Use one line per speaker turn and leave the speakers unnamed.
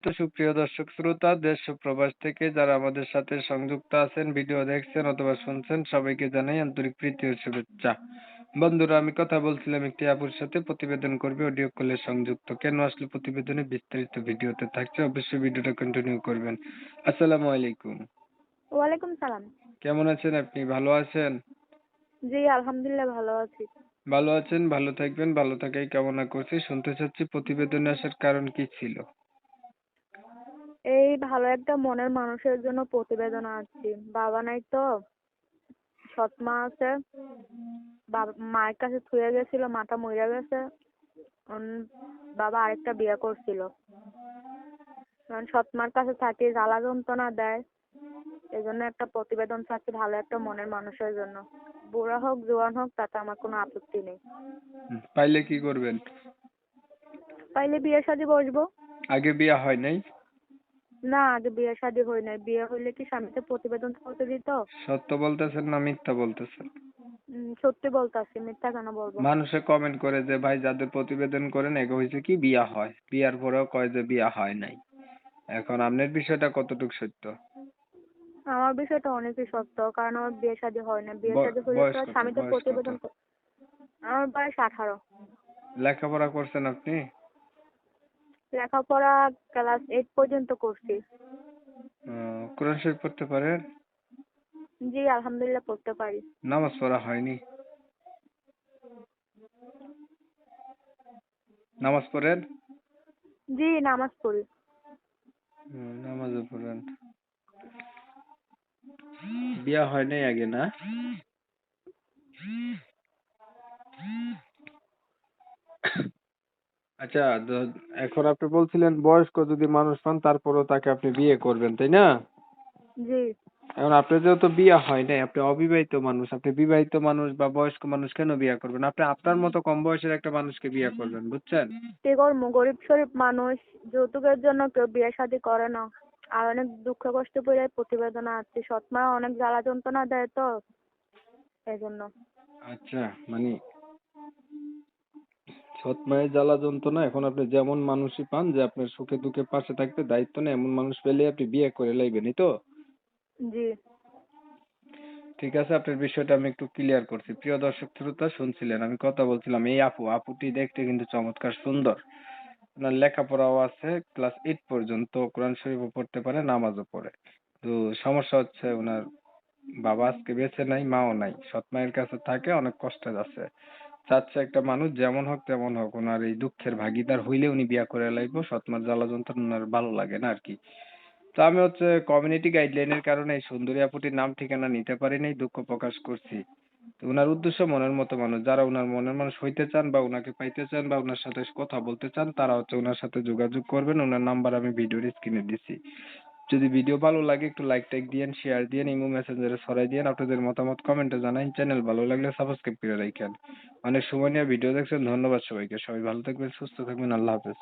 তো সুপ্রিয় দর্শক শ্রোতা দেশ ও প্রবাস থেকে যারা আমাদের সাথে সংযুক্ত আছেন, ভিডিও দেখছেন অথবা শুনছেন সবাইকে জানাই আন্তরিক প্রীতি ও শুভেচ্ছা। বন্ধুরা, আমি কথা বলছিলাম একটি আপুর সাথে, প্রতিবেদন করবে, অডিও কলে সংযুক্ত। কেন আসলে প্রতিবেদনে বিস্তারিত ভিডিওতে থাকছে, অবশ্যই ভিডিওটা কন্টিনিউ করবেন। আসসালামু আলাইকুম।
ওয়ালাইকুম সালাম।
কেমন আছেন আপনি? ভালো আছেন?
জি, আলহামদুলিল্লাহ ভালো আছি।
ভালো আছেন, ভালো থাকবেন, ভালো থাকাই কামনা করছি। শুনতে চাচ্ছি প্রতিবেদনে আসার কারণ কি ছিল?
এই ভালো একটা মনের মানুষের জন্য প্রতিবেদন আসছি। বাবা নাই তো, সৎ মা আছে। মায়ের কাছে থুয়ে গেছিল, মাটা মইরা গেছে। বাবা আরেকটা বিয়ে করছিল। কারণ সৎ মার কাছে থাকি, জ্বালা যন্ত্রণা দেয়। এই জন্য একটা প্রতিবেদন চাচ্ছি ভালো একটা মনের মানুষের জন্য। বুড়া হোক জোয়ান হোক তাতে আমার কোনো আপত্তি নেই।
পাইলে কি করবেন?
পাইলে বিয়ে শাদী বসবো।
আগে বিয়ে হয় নাই?
না, আগে বিয়ে শাদী হয় নাই। বিয়ে হইলে কি স্বামীকে প্রতিবেদন করতে দিত?
সত্য বলতেছেন না মিথ্যা বলতেছেন?
সত্যি বলতাছি, মিথ্যা কেন বলবো?
মানুষে কমেন্ট করে যে ভাই যাদের প্রতিবেদন করেন এগো হয়েছে কি বিয়া হয়, বিয়ার পরেও কয় যে বিয়া হয় নাই। এখন আপনার বিষয়টা কতটুকু সত্য?
আমার বিষয়টা অনেকই সত্য, কারণ আমার বিয়ে শাদী হয় না। বিয়ে শাদী হলে
বয়স
তো
কত?
স্বামীকে
বয়স কত?
প্রতিবেদন আমার বয়স 18।
লেখাপড়া করছেন আপনি?
লেখাপড়া ক্লাস 8 পর্যন্ত করছি।
কোরআন শরীফ পড়তে পারেন?
জি, আলহামদুলিল্লাহ পড়তে পারি।
নামাজ পড়া হয়নি? নামাজ পড়েন?
জি, নামাজ পড়ি।
নামাজও পড়েন। বিয়া হয় নাই আগে না? আচ্ছা, এখন আপনি বলছিলেন বয়স্ক যদি মানুষ পান তারপরেও তাকে আপনি বিয়ে করবেন, তাই না?
জি।
এখন আপনার যেহেতু বিয়ে হয় নাই, আপনি অবিবাহিত মানুষ, আপনি বিবাহিত মানুষ বা বয়স্ক মানুষ কেন বিয়ে করবেন? আপনি আপনার মতো কম বয়সের একটা মানুষকে বিয়ে করবেন, বুঝছেন?
কি করবো, গরিব শরীফ মানুষ, যৌতুকের জন্য কেউ বিয়ে শাদী করে না। আর অনেক দুঃখ কষ্ট করে প্রতিবেদন আসছি। সৎ মা অনেক জ্বালা যন্ত্রণা দেয় তো, এই জন্য।
আচ্ছা, মানে সৎ মায়ের জ্বালা যন্ত্রণা, এখন আপনি যেমন মানুষই পান যে আপনার সুখে দুঃখে পাশে থাকতে দায়িত্ব নেই, এমন মানুষ পেলে আপনি বিয়ে করে লাইবেন, এই তো?
জি।
ঠিক আছে, আপনার বিষয়টা আমি একটু ক্লিয়ার করছি। প্রিয় দর্শক শ্রোতা, শুনছিলেন আমি কথা বলছিলাম, এই আপুটি দেখতে কিন্তু চমৎকার সুন্দর। ওনার লেখাপড়াও আছে, ক্লাস 8 পর্যন্ত কোরআন শরীফও পড়তে পারে, নামাজও পড়ে। তো সমস্যা হচ্ছে ওনার বাবা আজকে বেঁচে নাই, মাও নাই, সৎ মায়ের কাছে থাকে, অনেক কষ্টে আছে। চাচ্ছে একটা মানুষ যেমন হোক তেমন হোক ওনার এই দুঃখের ভাগিদার হইলে উনি বিয়া করে লাইবো, সৎ মার জ্বালা যন্ত্রণা ওনার ভালো লাগে না আর কি। তো আমি হচ্ছে কমিউনিটি গাইডলাইনের কারণে এই সুন্দরী আপুটির নাম ঠিকানা নিতে পারি নাই, দুঃখ প্রকাশ করছি। তো উনার উদ্দেশ্য মনের মতো মানুষ, যারা উনার মনের মানুষ হইতে চান বা উনাকে পাইতে চান বা উনার সাথে কথা বলতে চান, তারা হচ্ছে উনার সাথে যোগাযোগ করবেন। উনার নাম্বার আমি ভিডিওর স্ক্রিনে দিছি। যদি ভিডিও ভালো লাগে একটু লাইক টাইক দিয়েন, শেয়ার দিয়েন, ইমো মেসেঞ্জারে ছড়াই দিয়েন, আপনাদের মতামত কমেন্টে জানান, চ্যানেল ভালো লাগলে সাবস্ক্রাইব করে রাখেন। অনেক সময় নিয়ে ভিডিও দেখছেন, ধন্যবাদ সবাইকে। সবাই ভালো থাকবেন, সুস্থ থাকবেন, আল্লাহ হাফেজ।